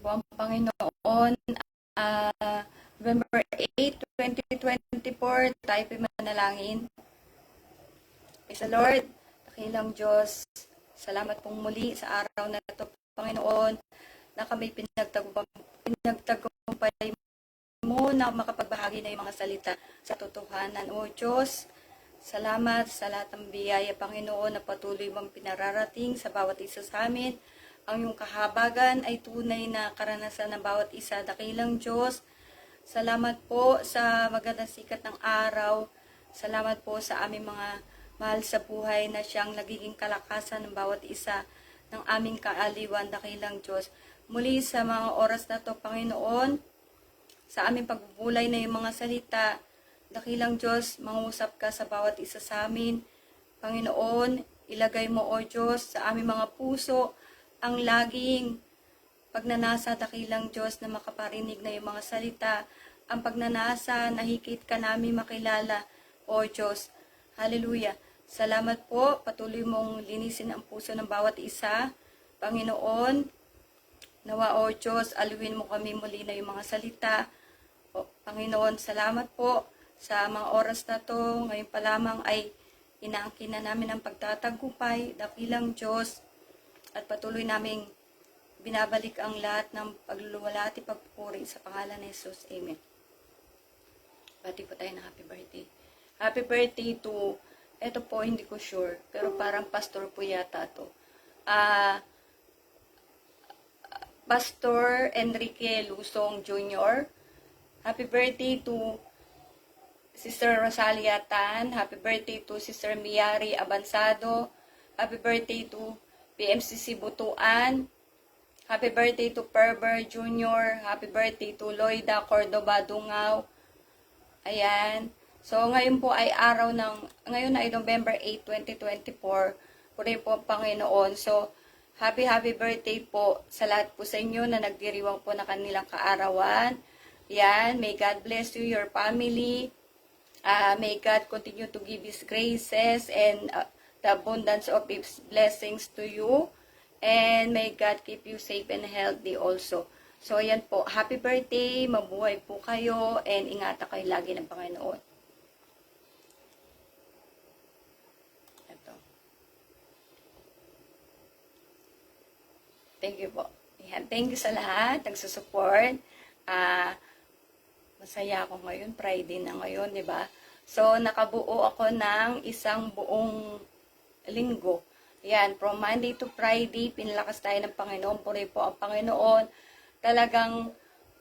po ang Panginoon. November 8, 2024, tayo po manalangin. Praise the Lord, dakilang Diyos. Salamat pong muli sa araw na ito, Panginoon, na kami pinagtagumpay mo na makapagbahagi na yung mga salita sa totohanan. O Diyos, salamat sa lahat ng biyaya, Panginoon, na patuloy mong pinararating sa bawat isa sa amin. Ang iyong kahabagan ay tunay na karanasan ng bawat isa. Dakilang Diyos, salamat po sa magandang sikat ng araw. Salamat po sa aming mga mahal sa buhay na siyang nagiging kalakasan ng bawat isa ng aming kaaliwan. Dakilang Diyos, muli sa mga oras na to, Panginoon, sa aming pagbubulay na yung mga salita, dakilang Diyos, mangusap ka sa bawat isa sa amin. Panginoon, ilagay mo, O Diyos, sa aming mga puso, ang laging pagnanasa, dakilang Diyos, na makaparinig na yung mga salita, ang pagnanasa na higit ka namin makilala, O Diyos. Hallelujah. Salamat po, patuloy mong linisin ang puso ng bawat isa. Panginoon, nawa, O Diyos, aluin mo kami muli na yung mga salita. O, Panginoon, salamat po sa mga oras na to. Ngayon pa lamang ay inaangkin na namin ang pagtatagumpay, dakilang Diyos, at patuloy naming binabalik ang lahat ng pagluluwalhati, pagpupuri sa pangalan ni Jesus. Amen. Bati po tayo ng happy birthday. Happy birthday to, eto po, hindi ko sure, pero parang pastor po yata to. Pastor Enrique Lusong Jr. Happy birthday to Sister Rosalia Tan. Happy birthday to Sister Miari Abansado. Happy birthday to PMCC Butuan. Happy birthday to Perber Jr. Happy birthday to Loida Cordoba Dungaw. Ayan. So, ngayon po ay ngayon ay November 8, 2024. Puri po ang Panginoon. So, happy birthday po sa lahat po sa inyo na nagdiriwang po na kanilang kaarawan. Yan. May God bless you, your family. May God continue to give His graces and the abundance of His blessings to you. And may God keep you safe and healthy also. So, ayan po. Happy birthday. Mabuhay po kayo. And ingatan kayo lagi ng Panginoon. Ito. Thank you po. Ayan. Thank you sa lahat. Nagsusupport. Masaya ako ngayon. Friday na ngayon, di ba? So, nakabuo ako ng isang buong linggo. Yan, from Monday to Friday, pinalakas tayo ng Panginoon. Puri po ang Panginoon. Talagang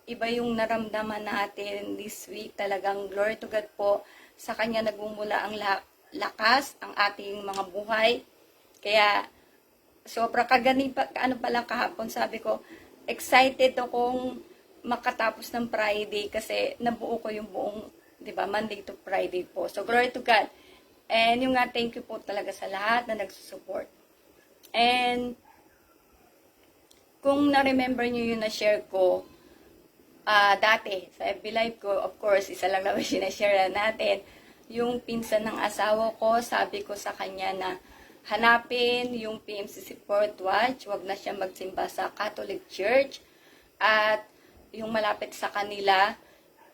iba yung naramdaman natin this week. Talagang glory to God po. Sa Kanya nagmumula ang lakas, ang ating mga buhay. Kaya, sobra ano pala kahapon, sabi ko, excited akong makatapos ng Friday kasi nabuo ko yung buong, di ba, Monday to Friday po. So, glory to God. And yung nga, thank you po talaga sa lahat na nagsusupport. And, kung na-remember nyo yung na-share ko, dati, sa FB Live ko, of course, isa lang naman sinashare natin, yung pinsan ng asawa ko, sabi ko sa kanya na hanapin yung PMCC Fourth Watch, wag na siya magsimba sa Catholic Church, at yung malapit sa kanila,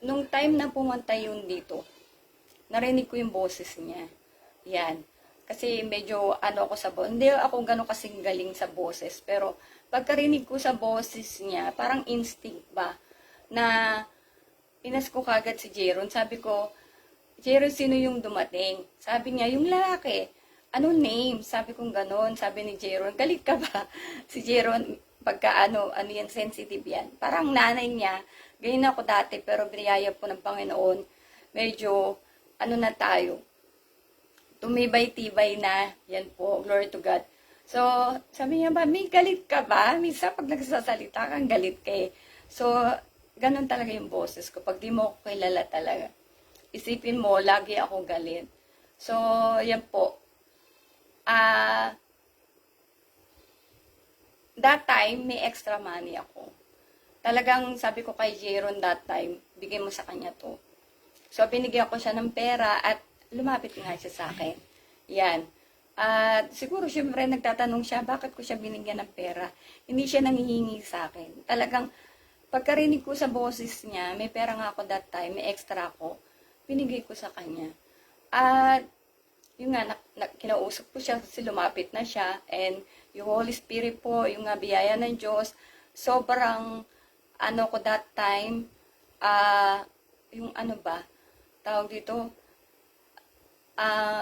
nung time na pumunta yun dito, narinig ko yung boses niya. Yan. Kasi medyo ako sa boses. Hindi ako gano'n kasing galing sa boses. Pero pagkarinig ko sa boses niya, parang instinct ba? Na pinas ko kagad si Jeron. Sabi ko, Jeron, sino yung dumating? Sabi niya, yung lalaki. Ano name? Sabi kong gano'n. Sabi ni Jeron, galit ka ba? Si Jeron, pagka ano yan, sensitive yan. Parang nanay niya, ganyan ako dati, pero biniyaya po ng Panginoon, medyo, na tayo, tumibay-tibay na, yan po, glory to God. So, sabi niya ba, may galit ka ba? Minsan pag nagsasalita kang galit ka eh. So, ganun talaga yung boses ko. Pag di mo ako kilala talaga, isipin mo, lagi ako galit. So, yan po. That time, may extra money ako. Talagang sabi ko kay Jeron that time, bigay mo sa kanya to. So, binigyan ko siya ng pera at lumapit nga siya sa akin. Yan. At siguro syempre nagtatanong siya, bakit ko siya binigyan ng pera? Hindi siya nanghihingi sa akin. Talagang pagkarinig ko sa boses niya, may pera nga ako that time, may extra ako, binigay ko sa kanya. At yung nga, kinausap ko siya kasi lumapit na siya. And yung Holy Spirit po, yung nga biyaya ng Diyos, sobrang ano ko that time, yung ano ba, tawag dito,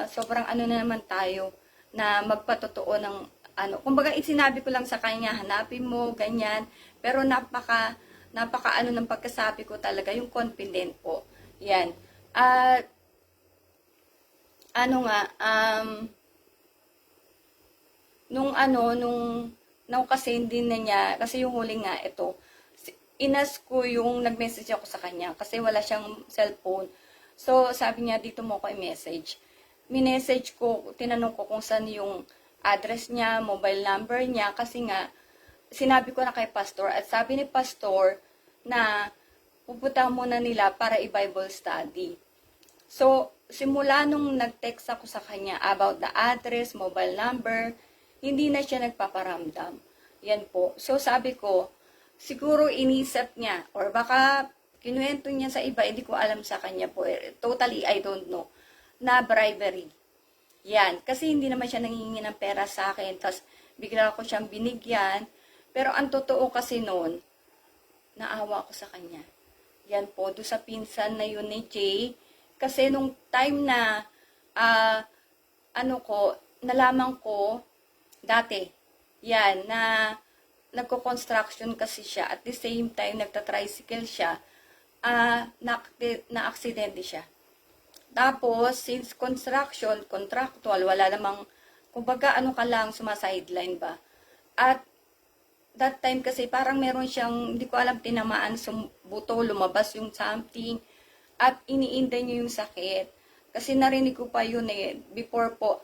sobrang ano na naman tayo, na magpatotoo ng ano. Kumbaga, sinabi ko lang sa kanya, hanapin mo, ganyan. Pero napaka ano ng pagkasabi ko talaga, yung confident po. Yan. At, ano nga, nung kasi din na niya, kasi yung huli nga, ito, inas ko yung nag-message ako sa kanya, kasi wala siyang cellphone. So, sabi niya, dito mo ko i-message. Minessage ko, tinanong ko kung saan yung address niya, mobile number niya, kasi nga, sinabi ko na kay pastor, at sabi ni pastor, na pupunta muna nila para i-Bible study. So, simula nung nag-text ako sa kanya about the address, mobile number, hindi na siya nagpaparamdam. Yan po. So, sabi ko, siguro inisip niya, or baka kinuwento niya sa iba, hindi ko alam sa kanya po. Totally, I don't know. Na bribery. Yan. Kasi hindi naman siya nangingi ng pera sa akin. Tapos, bigla ko siyang binigyan. Pero ang totoo kasi noon, naawa ko sa kanya. Yan po. Doon sa pinsan na yun ni Jay. Kasi nung time na, nalaman ko, dati, yan, na nagko-construction kasi siya. At the same time, nagta-tricycle siya. Na-aksidente siya. Tapos, since construction, contractual, wala namang, kumbaga, ano ka lang, sumasideline ba? At, that time kasi, parang meron siyang, hindi ko alam, tinamaan sa buto, lumabas yung something, at iniinday niya yung sakit. Kasi narinig ko pa yun before po,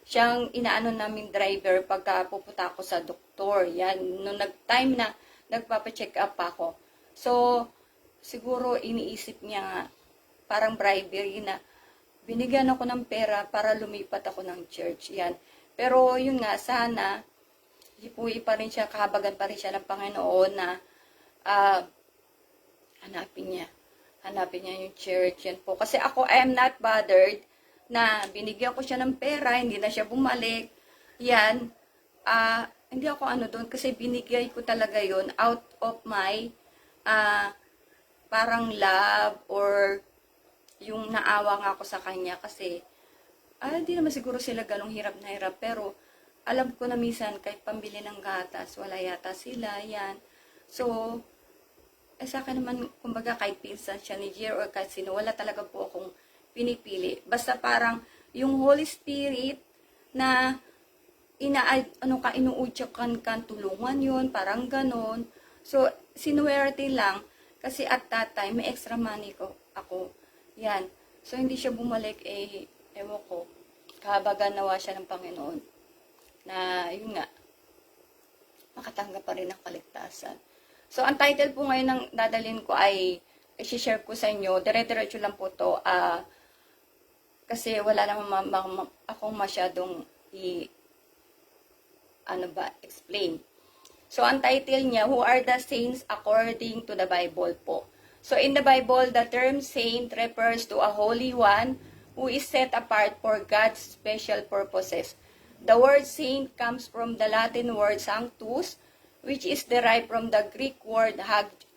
siyang inaano namin driver pagka pupunta ako sa doktor. Yan, nung time na nagpapacheck up ako. So, siguro iniisip niya nga, parang bribery na binigyan ako ng pera para lumipat ako ng church. Yan. Pero yun nga, sana hipuwi pa rin siya, kahabagan pa rin siya ng Panginoon na hanapin niya yung church. Yan po. Kasi ako, I am not bothered na binigyan ko siya ng pera, hindi na siya bumalik. Yan. Hindi ako doon kasi binigay ko talaga yon out of my parang love or yung naawa nga ako sa kanya kasi hindi naman siguro sila ganong hirap na hirap pero alam ko na minsan kahit pambili ng gatas wala yata sila yan. So sa akin naman kumbaga kahit pinsan siya ni Jer or kahit sino wala talaga po akong pinipili basta parang yung Holy Spirit na inuudyakan kan tulungan yun parang ganon. So sinuwerte lang kasi at that time may extra money ako. Yan. So, hindi siya bumalik, ewan ko, kahabagan nawa siya ng Panginoon. Na, yun nga, makatanggap pa rin ng kaligtasan. So, ang title po ngayon ng dadalhin ko ay, i-share ko sa inyo, dire-diretso lang po to, kasi wala naman akong masyadong explain. So, ang title niya, Who are the Saints According to the Bible po. So, in the Bible, the term saint refers to a holy one who is set apart for God's special purposes. The word saint comes from the Latin word sanctus, which is derived from the Greek word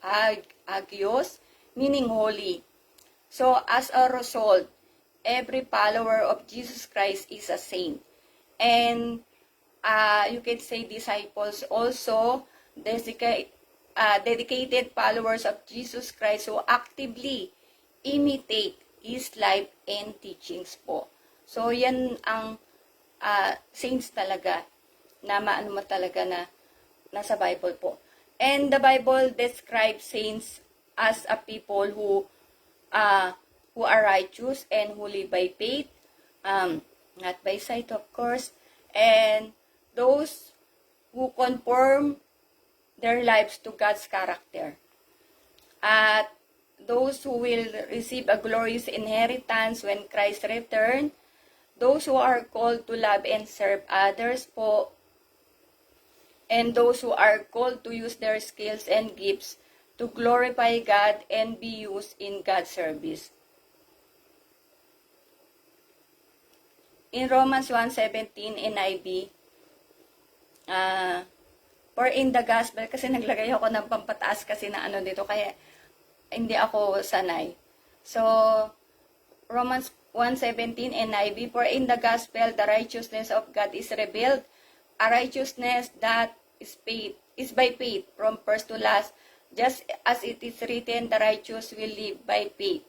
hagios, meaning holy. So, as a result, every follower of Jesus Christ is a saint. And you can say disciples also, dedicated followers of Jesus Christ who actively imitate His life and teachings po. So, yan ang saints talaga na maano mo talaga na nasa Bible po. And the Bible describes saints as a people who are righteous and who live by faith, not by sight of course, and those who conform their lives to God's character. At those who will receive a glorious inheritance when Christ returns, those who are called to love and serve others po, and those who are called to use their skills and gifts to glorify God and be used in God's service. In Romans 1:17 NIV, for in the gospel, kasi naglagay ako ng pampataas kasi na ano dito, kaya hindi ako sanay. So, Romans 1:17 NIV, for in the gospel, the righteousness of God is revealed, a righteousness that is by faith from first to last, just as it is written, the righteous will live by faith.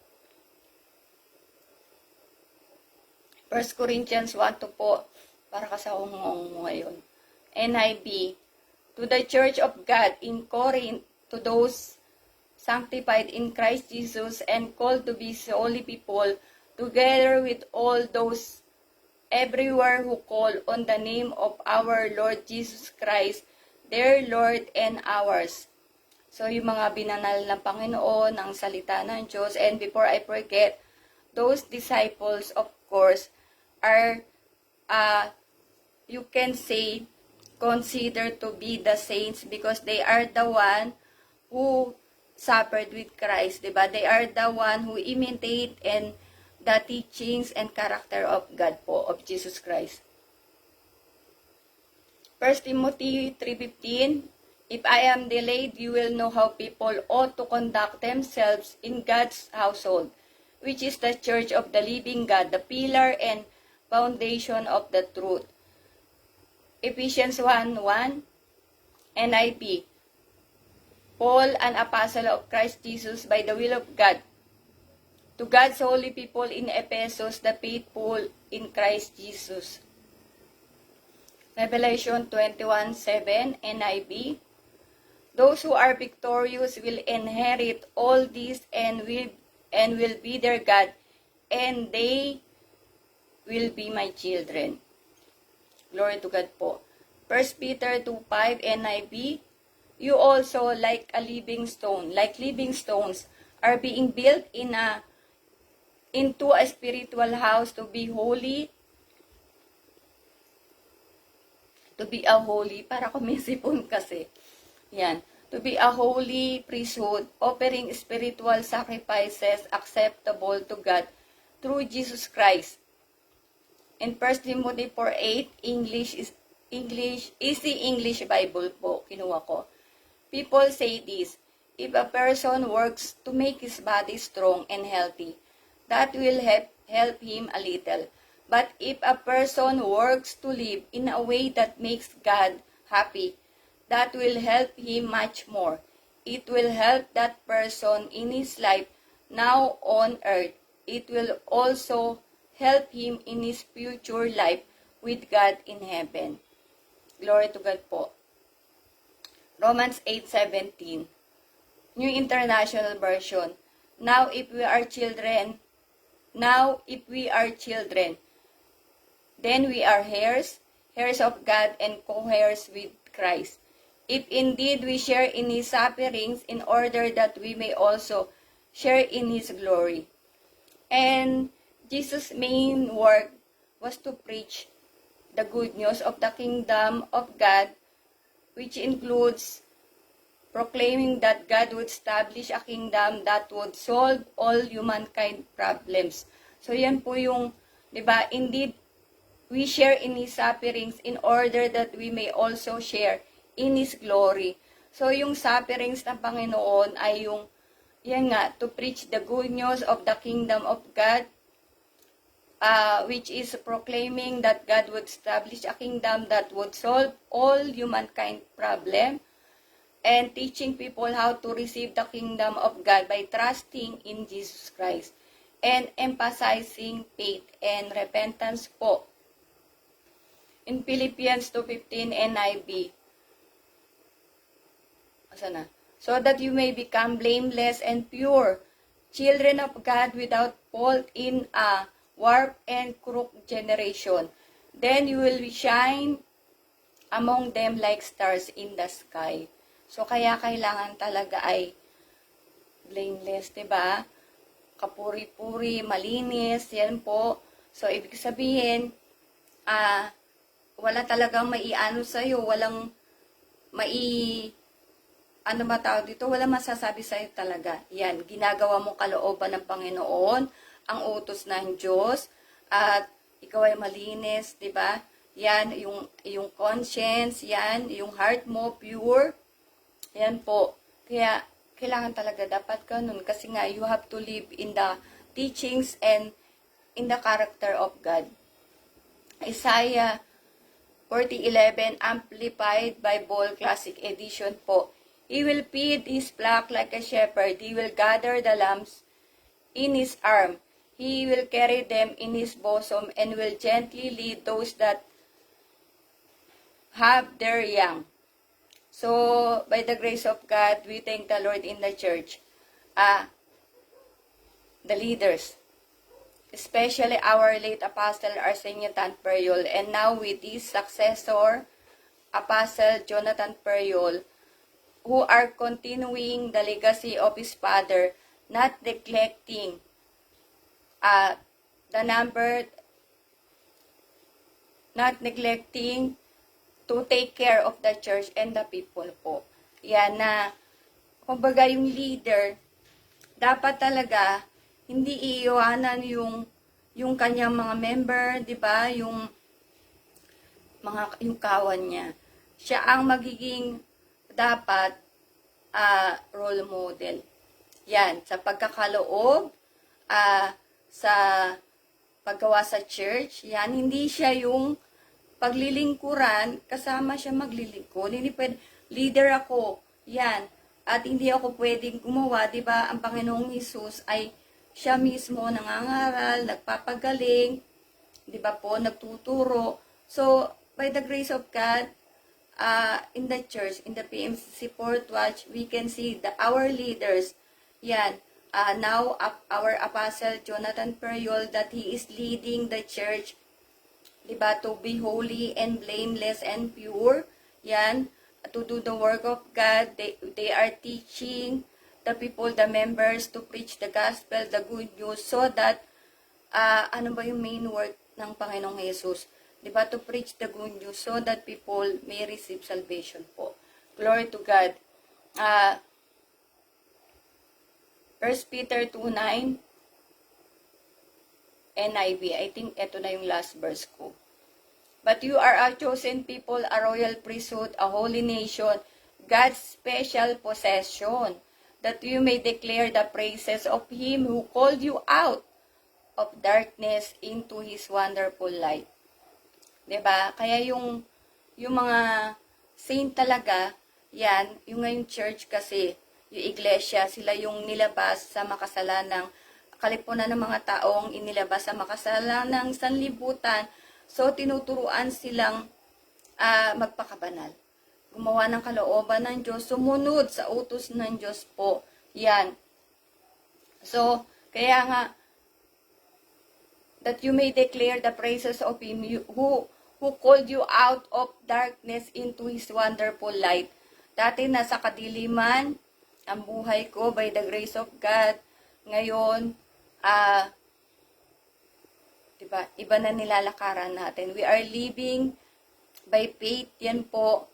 1 Corinthians 1:2 po, para kasawang mo ngayon. NIV, to the church of God in Corinth, to those sanctified in Christ Jesus and called to be holy people, together with all those everywhere who call on the name of our Lord Jesus Christ, their Lord and ours. So, yung mga binanal ng Panginoon, ng salita ng Diyos, and before I forget, those disciples, of course, are, you can say, considered to be the saints because they are the one who suffered with Christ, diba? They are the one who imitate and the teachings and character of God po, of Jesus Christ. 1 Timothy 3:15, if I am delayed, you will know how people ought to conduct themselves in God's household, which is the church of the living God, the pillar and foundation of the truth. Ephesians 1:1 NIV, Paul, an apostle of Christ Jesus by the will of God, to God's holy people in Ephesus, the faithful in Christ Jesus. Revelation 21:7 NIV, those who are victorious will inherit all this and will be their God, and they will be my children. Glory to God po. 1 Peter 2:5 NIV, you also like living stones, are being built into a spiritual house to be holy, para ko may sipon kasi. Yan. To be a holy priesthood, offering spiritual sacrifices acceptable to God through Jesus Christ. In 1 Timothy 4:8, Easy English Bible po, kinuha ko. People say this, if a person works to make his body strong and healthy, that will help him a little. But if a person works to live in a way that makes God happy, that will help him much more. It will help that person in his life now on earth. It will also help him in his future life with God in heaven. Glory to God po. Romans 8:17, New International Version. Now if we are children, then we are heirs of God and co-heirs with Christ. If indeed we share in his sufferings, in order that we may also share in his glory. And Jesus' main work was to preach the good news of the kingdom of God, which includes proclaiming that God would establish a kingdom that would solve all humankind problems. So yan po yung, di ba, indeed, we share in his sufferings in order that we may also share in his glory. So yung sufferings ng Panginoon ay yung, yan nga, to preach the good news of the kingdom of God, which is proclaiming that God would establish a kingdom that would solve all humankind problem, and teaching people how to receive the kingdom of God by trusting in Jesus Christ, and emphasizing faith and repentance po. In Philippians 2:15 NIV, so that you may become blameless and pure, children of God without fault in a warped and crooked generation. Then you will shine among them like stars in the sky. So, kaya kailangan talaga ay blameless, diba? Kapuri-puri, malinis, yan po. So, ibig sabihin, wala talagang maiano sa'yo, walang ano ba tawag dito, walang masasabi sa'yo talaga. Yan, ginagawa mo kalooban ng Panginoon, ang utos ng Diyos, at ikaw ay malinis, di ba? Yan, yung conscience, yan, yung heart mo, pure. Yan po. Kaya, kailangan talaga dapat ganun. Kasi nga, you have to live in the teachings and in the character of God. Isaiah 40:11, Amplified Bible Classic Edition po. He will feed his flock like a shepherd. He will gather the lambs in his arm. He will carry them in his bosom and will gently lead those that have their young. So, by the grace of God, we thank the Lord in the church. The leaders, especially our late Apostle Arsenio Tanperjol, and now with his successor, Apostle Jonathan Perjol, who are continuing the legacy of his father, not neglecting to take care of the church and the people po. Yan na, kumbaga yung leader, dapat talaga hindi iiwanan yung kanyang mga member, 'di ba? Yung kawan niya. Siya ang magiging dapat role model. Yan, sa pagkakaloob, sa paggawa sa church, yan, hindi siya yung paglilingkuran, kasama siya maglilingkod. Hindi pwede, leader ako, yan, at hindi ako pwedeng gumawa, 'di ba? Ang Panginoong Hesus ay siya mismo nangangaral, nagpapagaling, 'di ba po, nagtuturo. So, by the grace of God, in the church, in the PMCC Fourth Watch, we can see our leaders, yan, now our Apostle Jonathan Perjol, that he is leading the church, diba, to be holy and blameless and pure, yan, to do the work of God. They are teaching the people, the members, to preach the gospel, the good news, so that, ano ba yung main work ng Panginoong Jesus? Diba, to preach the good news so that people may receive salvation po. Glory to God. 1 Peter 2:9 NIV. I think ito na yung last verse ko. But you are a chosen people, a royal priesthood, a holy nation, God's special possession, that you may declare the praises of Him who called you out of darkness into His wonderful light. 'Di ba? Kaya yung mga saint talaga, yan, yung ngayong church kasi, yung iglesia, sila yung nilabas sa makasalanang kalipunan ng mga taong inilabas sa makasalanang sanlibutan. So, tinuturuan silang magpakabanal. Gumawa ng kalooban ng Diyos, sumunod sa utos ng Diyos po. Yan. So, kaya nga, that you may declare the praises of Him who called you out of darkness into His wonderful light. Dati nasa kadiliman ang buhay ko by the grace of God. Ngayon, diba, iba na nilalakaran natin. We are living by faith. Yan po,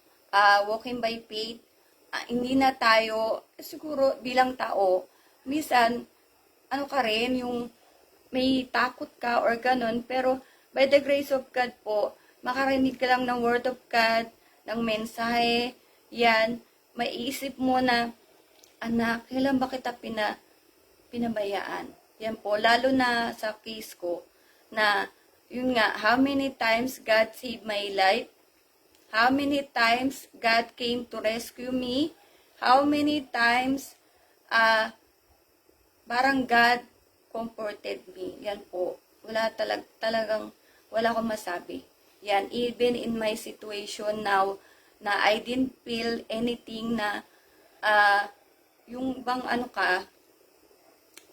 walking by faith. Hindi na tayo, siguro bilang tao, minsan, ano ka rin, yung may takot ka or ganun, pero by the grace of God po, makarinig ka lang ng word of God, ng mensahe, yan, maiisip mo na, anak, kailan ba kita pinabayaan? Yan po, lalo na sa case ko, na, yun nga, how many times God saved my life? How many times God came to rescue me? How many times, parang God comforted me. Yan po. Wala talagang, wala akong masabi. Yan, even in my situation now, na I didn't feel anything na, yung bang ano ka,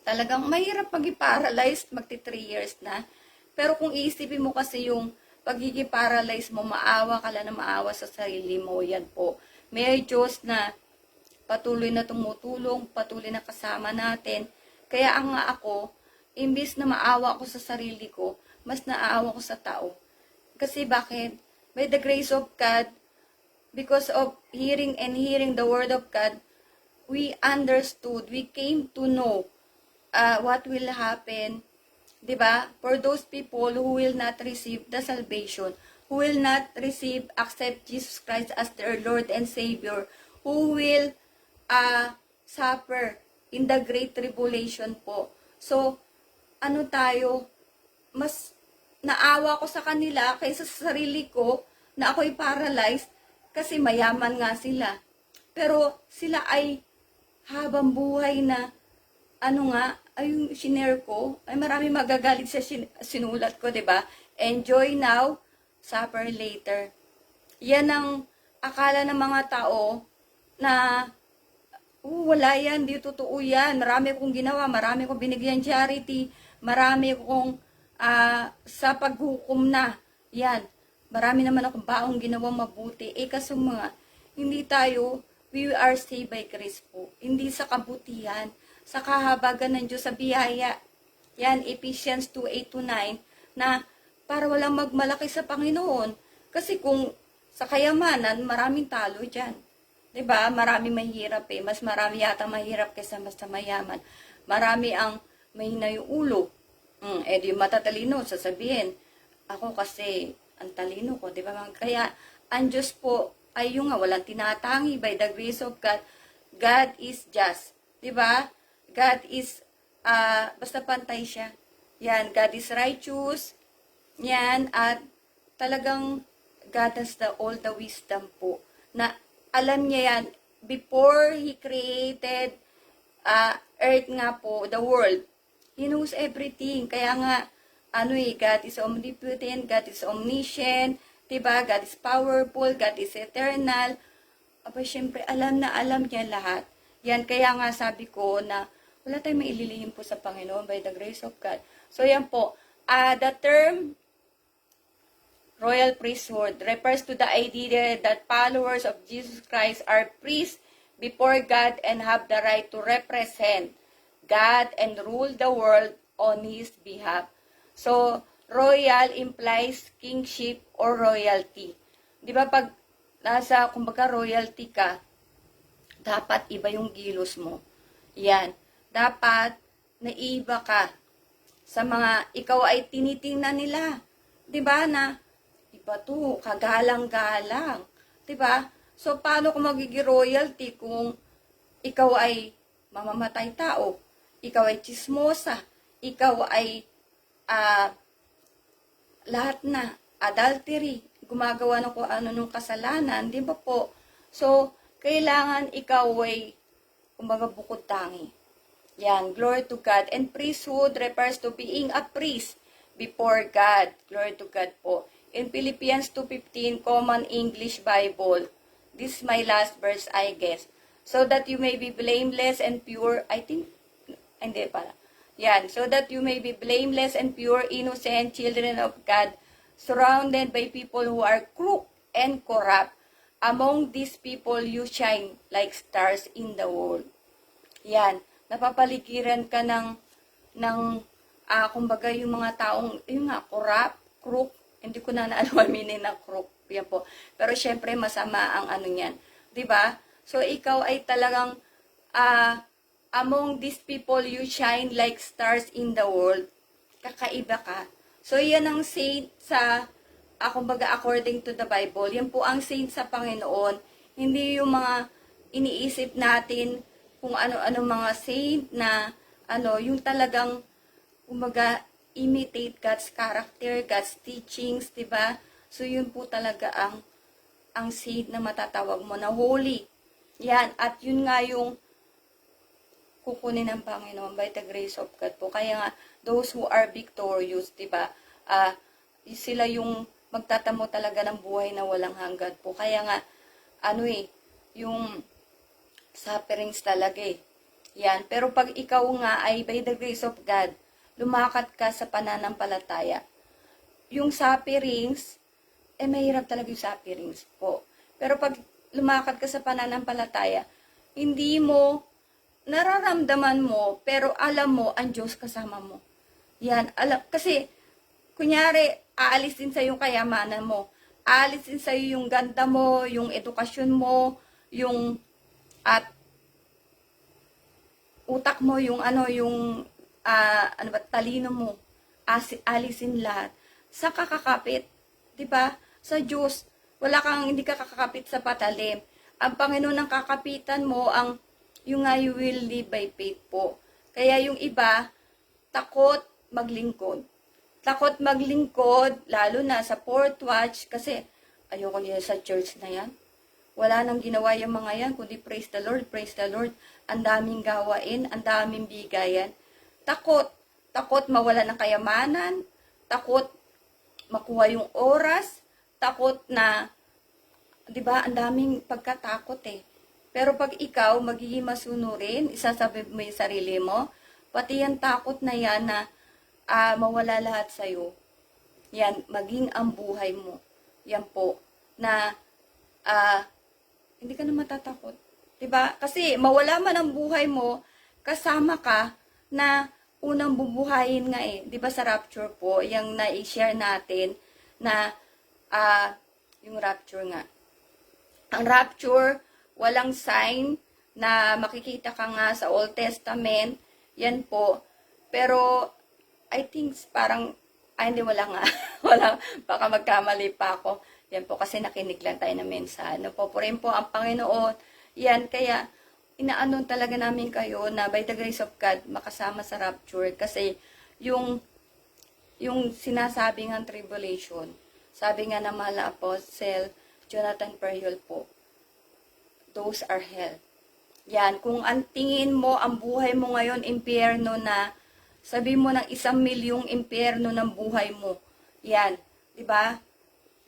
talagang mahirap mag-paralyzed, magti 3 years na. Pero kung iisipin mo kasi yung pagiging paralyzed mo, maawa ka lang na maawa sa sarili mo, yan po. May Diyos na patuloy na tumutulong, patuloy na kasama natin. Kaya ang nga ako, imbis na maawa ako sa sarili ko, mas naaawa ko sa tao. Kasi bakit? By the grace of God, because of hearing and hearing the word of God, we understood, we came to know what will happen, 'di ba? For those people who will not receive the salvation, who will not accept Jesus Christ as their Lord and Savior, who will suffer in the great tribulation po. So, ano tayo, mas naawa ko sa kanila kaysa sa sarili ko na ako'y paralyzed kasi mayaman nga sila. Pero sila ay habang buhay na ay yung shinare ko, ay marami magagalit sa sinulat ko, 'di ba? Enjoy now, suffer later. Yan ang akala ng mga tao na wala yan, di totoo yan. Marami akong ginawa, marami akong binigyan charity, marami akong sa paghukom na. Yan. Marami naman akong baong ginawang mabuti. Kaso hindi tayo, we are saved by grace po. Hindi sa kabutihan, sa kahabagan ng Diyos sa biyaya. Yan, Ephesians 2:8-9, na para walang magmalaki sa Panginoon. Kasi kung sa kayamanan, maraming talo dyan. 'Di ba? Marami mahirap Mas marami yata mahirap kaysa mas mayaman. Marami ang mahina yung ulo. Di matatalino, sasabihin, ako kasi ang talino ko, 'di ba? Kaya ang Diyos po ay yung walang tinatangi by the grace of God. God is just, 'di ba? God is basta pantay siya. Yan, God is righteous. Yan, at talagang God has all the wisdom po na alam niya yan before He created earth nga po, the world. He knows everything. Kaya nga, God is omnipotent, God is omniscient, diba? God is powerful, God is eternal. Syempre, alam na alam niya lahat. Yan, kaya nga sabi ko na wala tayong maililihim po sa Panginoon by the grace of God. So, yan po. The term royal priesthood refers to the idea that followers of Jesus Christ are priests before God and have the right to represent God and rule the world on His behalf. So, royal implies kingship or royalty. Di ba pag nasa, kumbaga, royalty ka, dapat iba yung gilos mo. Yan. Dapat naiba ka sa mga ikaw ay tinitingnan nila. Di ba na iba to, kagalang-galang. Diba? So, paano kung magiging royalty kung ikaw ay mamamatay tao? Ikaw ay chismosa. Ikaw ay lahat na, adultery, gumagawa ng kung ano nung kasalanan, di ba po? So, kailangan ikaw ay, kumbaga, bukod tangi. Yan, glory to God. And priesthood refers to being a priest before God. Glory to God po. In Philippians 2:15, Common English Bible. This is my last verse, I guess. So that you may be blameless and pure. I think, hindi pala. Yan. So that you may be blameless and pure, innocent children of God, surrounded by people who are crooked and corrupt. Among these people, you shine like stars in the world. Yan. Napapaligiran ka ng kumbaga, yung mga taong, corrupt, crook, hindi ko na naalam meaning ng crook, yan po. Pero syempre, masama ang ano niyan. 'Di ba? So, ikaw ay talagang, among these people, you shine like stars in the world. Kakaiba ka. So, yan ang saint sa, kumbaga, according to the Bible. Yan po ang saint sa Panginoon. Hindi yung mga iniisip natin kung ano-ano mga saint na, yung talagang, kumbaga, imitate God's character, God's teachings, 'di ba? So yun po talaga ang saint na matatawag mo na holy. Yan, at yun nga yung kukunin ng Panginoon by the grace of God po. Kaya nga those who are victorious, 'di ba? Sila yung magtatamo talaga ng buhay na walang hanggan po. Kaya nga yung sufferings talaga Yan, pero pag ikaw nga ay by the grace of God, lumakat ka sa pananampalataya. Yung sufferings, mahirap talaga yung sufferings po. Pero pag lumakat ka sa pananampalataya, hindi mo, nararamdaman mo, pero alam mo, ang Diyos kasama mo. Yan, kasi, kunyari, aalisin sa yung kayamanan mo. Aalisin sa yung ganda mo, yung edukasyon mo, yung at utak mo, yung ano ba, talino mo. Alisin lahat. Sa kakakapit, 'di ba? Sa Diyos, hindi ka kakakapit sa patalim. Ang Panginoon ang kakapitan mo, yung nga, you will live by faith po. Kaya yung iba, takot maglingkod. Takot maglingkod, lalo na sa fourth watch, kasi ayoko niya sa church na yan. Wala nang ginawa yung mga yan, kundi praise the Lord, praise the Lord. Ang daming gawain, ang daming bigayan. Takot mawala ng kayamanan, takot makuha yung oras, takot na, 'di ba, ang daming pagkatakot eh. Pero pag ikaw magiging masunurin, isasabi mo yung sarili mo, pati yung takot na yan na mawala lahat sa'yo, yan, maging ang buhay mo. Yan po, na hindi ka na matatakot. 'Di ba? Kasi mawala man ang buhay mo, kasama ka na unang bubuhayin nga eh. 'Di ba sa rapture po, yung na-share natin na yung rapture nga. Ang rapture, walang sign na makikita ka nga sa Old Testament. Yan po. Pero, I think parang, hindi, wala nga. Wala, baka magkamali pa ako. Yan po, kasi nakinig lang tayo ng mensahe. Pupurihin po ang Panginoon. Yan, kaya, inaano talaga namin kayo na by the grace of God, makasama sa rapture. Kasi, yung sinasabing ang tribulation, sabi nga ng mahal na Apostle Jonathan Perhiol po, those are hell. Yan, kung ang tingin mo, ang buhay mo ngayon, impyerno na, sabi mo ng 1,000,000 impyerno ng buhay mo. Yan, di ba?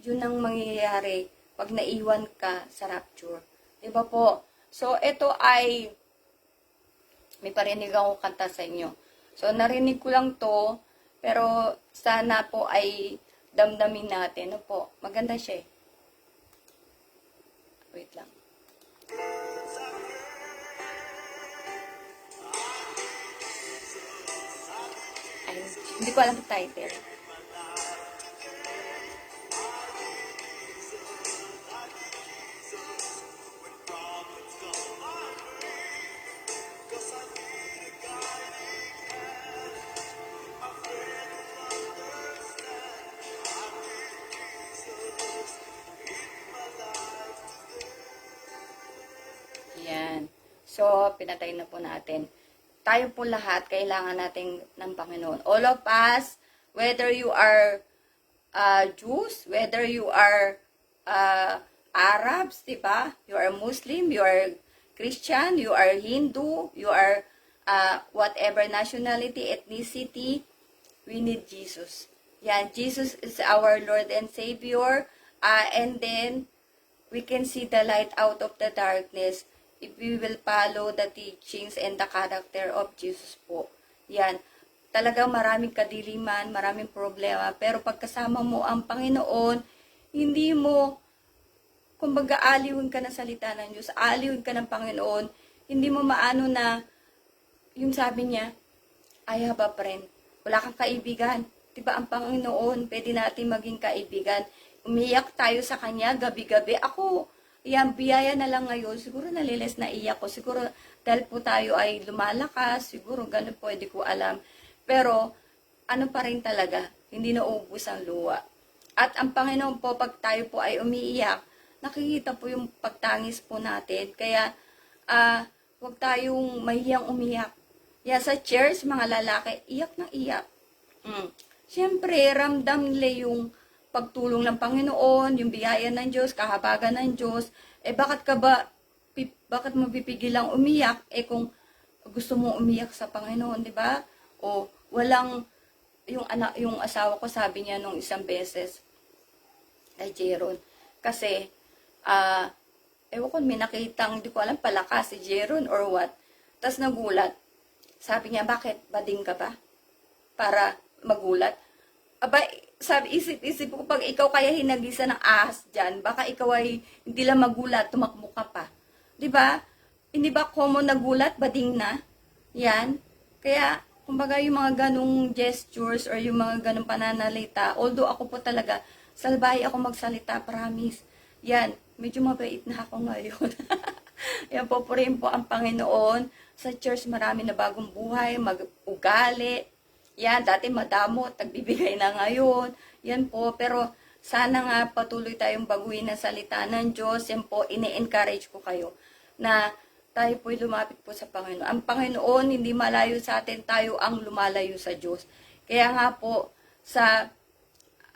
Yun ang mangyayari pag naiwan ka sa rapture. Di ba po? So, ito ay, may parinig ako kanta sa inyo. So, narinig ko lang to, pero sana po ay damdamin natin. Ano po? Maganda siya eh. Wait lang. Ay, hindi ko alam yung title. Yan. So, pinatay na po natin. Tayo po lahat, kailangan natin ng Panginoon. All of us, whether you are Jews, whether you are Arabs, diba? You are Muslim, you are Christian, you are Hindu, you are whatever nationality, ethnicity, we need Jesus. Yan, Jesus is our Lord and Savior. And then, we can see the light out of the darkness if we will follow the teachings and the character of Jesus po. Yan. Talagang maraming kadiliman, maraming problema. Pero pagkasama mo ang Panginoon, hindi mo, kumbaga, aliwin ka ng salita ng Diyos, aliwin ka ng Panginoon, hindi mo maano na, yung sabi niya, I have a friend. Wala kang kaibigan. Diba ang Panginoon, pwede natin maging kaibigan. Umiyak tayo sa Kanya gabi-gabi. Ako, yan, biyaya na lang ngayon. Siguro naliles na iyak ko. Siguro dahil po tayo ay lumalakas. Siguro ganun po, hindi ko alam. Pero, ano pa rin talaga, hindi naubos ang luwa. At ang Panginoon po, pag tayo po ay umiiyak, nakikita po yung pagtangis po natin. Kaya, huwag tayong mahiyang umiyak. Yan, sa church, mga lalaki, iyak ng iyak. Siyempre, ramdam nila yung pagtulong ng Panginoon, yung biyaya ng Diyos, kahabagan ng Diyos. Bakit mo pipigilang umiyak? Kung gusto mo umiyak sa Panginoon, di ba? O walang, yung asawa ko sabi niya nung isang beses, kay Jeron, kasi, ewan ko, may nakitang, di ko alam, palakas si Jeron or what. Tapos nagulat. Sabi niya, bakit? Bading ka ba? Para magulat. Aba, sabi, isip ko, pag ikaw kaya hinagisa ng ahas dyan, baka ikaw ay hindi lang magulat, tumakbo ka pa. Diba? Hindi ba common nagulat, bading na? Yan. Kaya, kumbaga yung mga ganong gestures or yung mga ganong pananalita, although ako po talaga, salbahe ako magsalita, promise. Yan, medyo mabait na ako ngayon. Yan po, purihin po ang Panginoon. Sa church, marami na bagong buhay, mag-ugali. Yan, dati madamo, tagbibigay na ngayon. Yan po, pero sana nga patuloy tayong baguhin ang salita ng Diyos. Yan po, ini-encourage ko kayo na tayo po'y lumapit po sa Panginoon. Ang Panginoon, hindi malayo sa atin, tayo ang lumalayo sa Diyos. Kaya nga po,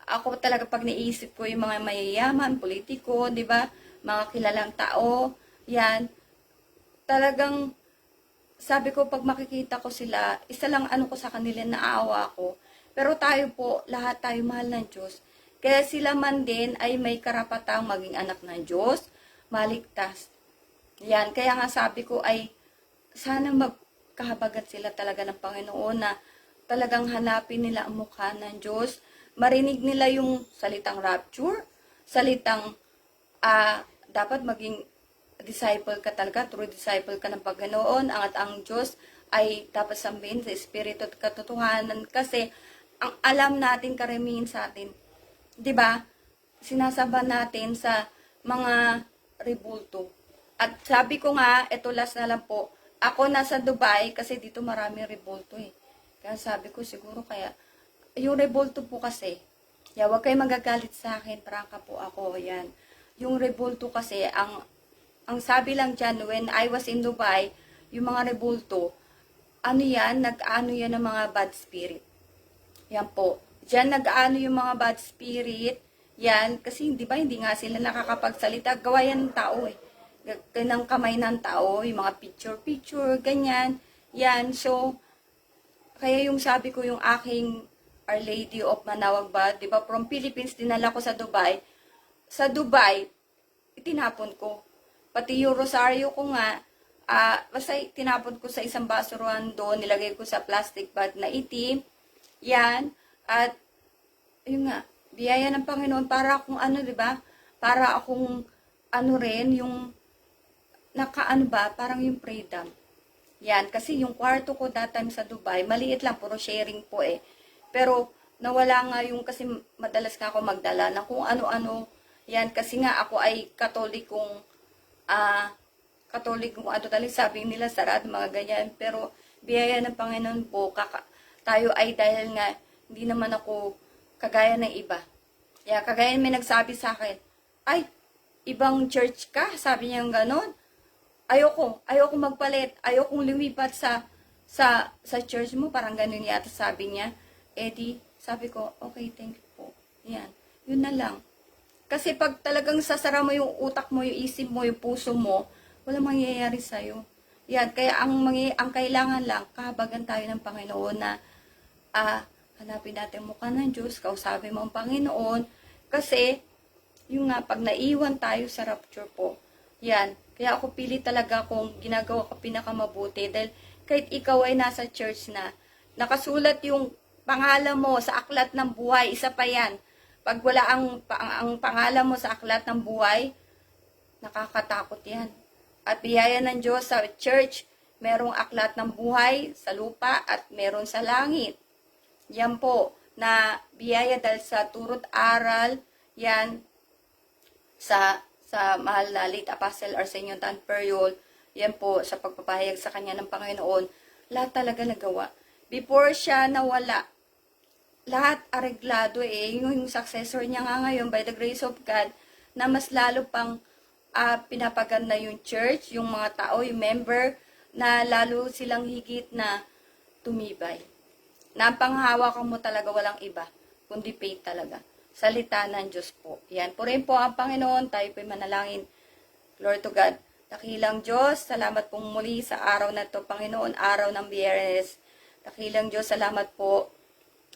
ako talaga pag naisip ko yung mga mayayaman, politiko, di ba? Mga kilalang tao, yan. Talagang, sabi ko, pag makikita ko sila, isa lang ano ko sa kanila, naawa ko. Pero tayo po, lahat tayo mahal ng Diyos. Kaya sila man din ay may karapatang maging anak ng Diyos, maligtas. Yan, kaya nga sabi ko ay sana magkahabagat sila talaga ng Panginoon na talagang hanapin nila ang mukha ng Diyos. Marinig nila yung salitang rapture, salitang dapat maging disciple ka talaga, true disciple ka ng Panginoon, at ang Diyos ay dapat sambihin sa Espiritu at katotohanan kasi ang alam natin karamihan sa atin, di ba? Sinasamba natin sa mga rebulto. At sabi ko nga, eto last na lang po, ako nasa Dubai kasi dito marami rebulto eh. Kaya sabi ko siguro kaya, yung rebulto po kasi, huwag kayo magagalit sa akin, prangka po ako, yan. Yung rebulto kasi, ang sabi lang dyan, when I was in Dubai, yung mga rebulto, nag-ano yan ng mga bad spirit. Yan po. Diyan nag-ano yung mga bad spirit, yan, kasi di ba, hindi nga sila nakakapagsalita, gawa yan ng tao eh. Ng kamay ng tao, yung mga picture, ganyan. Yan, so, kaya yung sabi ko, yung aking Our Lady of Manawag ba, di ba, from Philippines, dinala ko sa Dubai. Sa Dubai, itinapon ko. Pati yung rosaryo ko nga, basta tinapon ko sa isang basuran doon, nilagay ko sa plastic bag na itim. Yan, at, yun nga, biyaya ng Panginoon, para akong di ba, para akong, rin, yung, parang yung freedom. Yan, kasi yung kwarto ko that time sa Dubai, maliit lang, puro sharing po eh. Pero, nawala nga yung, kasi madalas nga ako magdala ng kung ano-ano. Yan, kasi nga ako ay katolikong sabi nila, sarado, mga ganyan. Pero, biyaya ng Panginoon po, tayo ay dahil nga, hindi naman ako kagaya ng iba. Yan, kagaya may nagsabi sa akin, ay, ibang church ka? Sabi niya ganon. Ayoko magpalit, ayokong lumipat sa church mo, parang ganun yata sabi niya. Eddie, sabi ko, okay, thank you po. Yan, yun na lang. Kasi pag talagang sasara mo yung utak mo, yung isip mo, yung puso mo, walang mangyayari sa'yo. Yan, kaya ang kailangan lang, kahabagan tayo ng Panginoon na hanapin natin ang mukha ng Diyos, kausapin mo ang Panginoon, kasi, yung nga, pag naiwan tayo sa rapture po, yan, kaya ako pili talaga kung ginagawa ko pinakamabuti dahil kahit ikaw ay nasa church na, nakasulat yung pangalan mo sa aklat ng buhay, isa pa yan. Pag wala ang pangalan mo sa aklat ng buhay, nakakatakot yan. At biyaya ng Diyos sa church, merong aklat ng buhay sa lupa at meron sa langit. Yan po, na biyaya dahil sa turot aral, yan, sa mahal na late Apostle Arsenio Tan Periol, yan po, sa pagpapahayag sa kanya ng Panginoon, lahat talaga nagawa. Before siya nawala, lahat areglado eh. Yung successor niya nga ngayon, by the grace of God, na mas lalo pang pinapaganda yung church, yung mga tao, yung member, na lalo silang higit na tumibay. Na ang panghawakan mo talaga walang iba, kundi faith talaga. Salita ng Diyos po. Yan. Purihin po ang Panginoon. Tayo po'y manalangin. Glory to God. Dakilang Diyos, salamat pong muli sa araw na to, Panginoon, araw ng Biyernes. Dakilang Diyos, salamat po.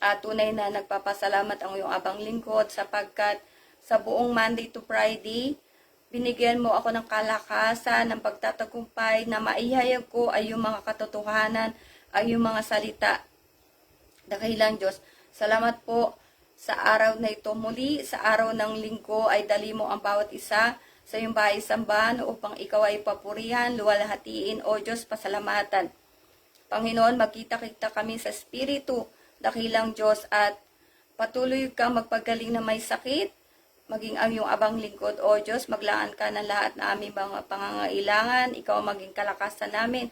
Tunay na nagpapasalamat ang iyong abang lingkod sapagkat sa buong Monday to Friday, binigyan mo ako ng kalakasan, ng pagtatagumpay na maihayag ko ay yung mga katotohanan, ay yung mga salita. Dakilang Diyos, salamat po sa araw na ito muli, sa araw ng linggo ay dali mo ang bawat isa sa iyong bahay-sambahan upang ikaw ay papurihan, luwalhatiin, O Diyos, pasalamatan. Panginoon, magkita-kita kami sa Espiritu, dakilang Diyos, at patuloy kang magpagaling na may sakit, maging ang iyong abang lingkod, O Diyos, maglaan ka ng lahat na aming mga pangangailangan, ikaw maging kalakasan namin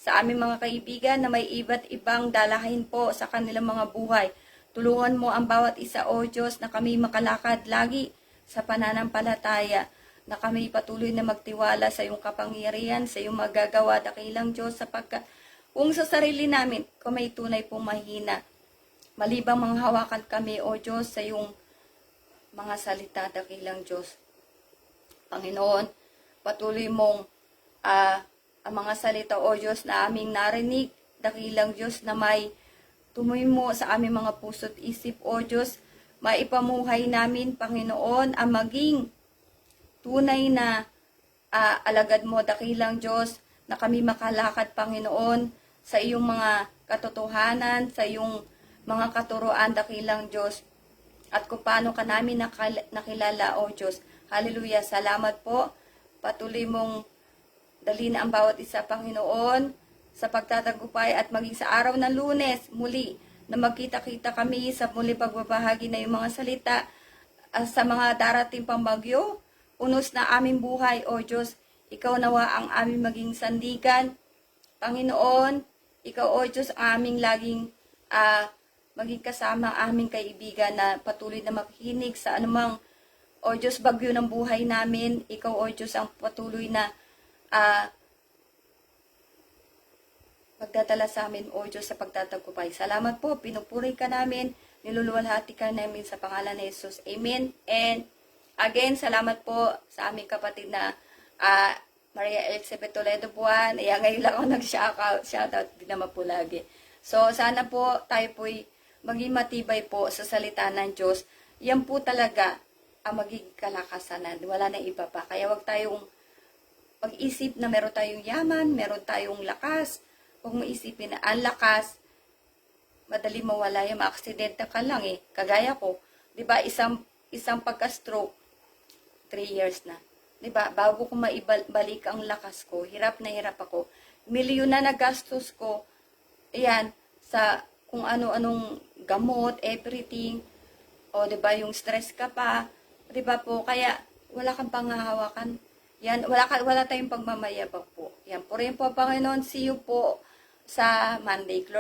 sa aming mga kaibigan na may iba't ibang dalahin po sa kanilang mga buhay. Tulungan mo ang bawat isa, O Diyos, na kami makalakad lagi sa pananampalataya, na kami patuloy na magtiwala sa iyong kapangyarihan, sa iyong magagawa, dakilang Diyos, sapagkat kung sa sarili namin, kung may tunay pong mahina, malibang mga hawakan kami, O Diyos, sa iyong mga salita, dakilang Diyos. Panginoon, patuloy mong ang mga salita, O Diyos, na aming narinig, dakilang Diyos, na may tumimo sa aming mga puso't isip, O Diyos, maipamuhay namin, Panginoon, ang maging tunay na alagad mo, dakilang Diyos, na kami makalakad, Panginoon, sa iyong mga katotohanan, sa iyong mga katuroan, dakilang Diyos, at kung paano ka namin nakilala, O Diyos. Hallelujah. Salamat po. Patuloy mong dalhin ang bawat isa, Panginoon, sa pagtatagumpay at maging sa araw ng Lunes, muli, na magkita-kita kami sa muli pagbabahagi na yung mga salita sa mga darating pang bagyo, unos na aming buhay, O Diyos. Ikaw nawa ang aming maging sandigan, Panginoon. Ikaw, O Diyos, ang aming laging maging kasama ang aming kaibigan na patuloy na makikinig sa anumang, O Diyos, bagyo ng buhay namin. Ikaw, O Diyos, ang patuloy na magdadala sa amin, O Diyos, sa pagtatagumpay. Salamat po, pinupuri ka namin, niluluwalhati ka namin sa pangalan ni Jesus. Amen. And again, salamat po sa aming kapatid na Maria Elizabeth Toledo Buwan. Ngayon lang ako nag-shoutout, di naman po lagi. So, sana po tayo po'y maging matibay po sa salita ng Diyos. Yan po talaga ang magiging kalakasanan. Wala na iba pa. Kaya wag tayong mag-isip na meron tayong yaman, meron tayong lakas. Huwag mo isipin na ang lakas, madali mawala yung aksidente ka lang eh. Kagaya ko, di ba, isang pagka-stroke, 3 years na. Diba, bago ko maibalik ang lakas ko, hirap na hirap ako. Milyon na nagastos ko, ayan, sa kung ano-anong gamot, everything. O, diba, yung stress ka pa. Diba po, kaya wala kang panghahawakan. Yan, wala tayong pagmamayabang po. Yan, purihin po, Panginoon. See you po sa Monday, Lord.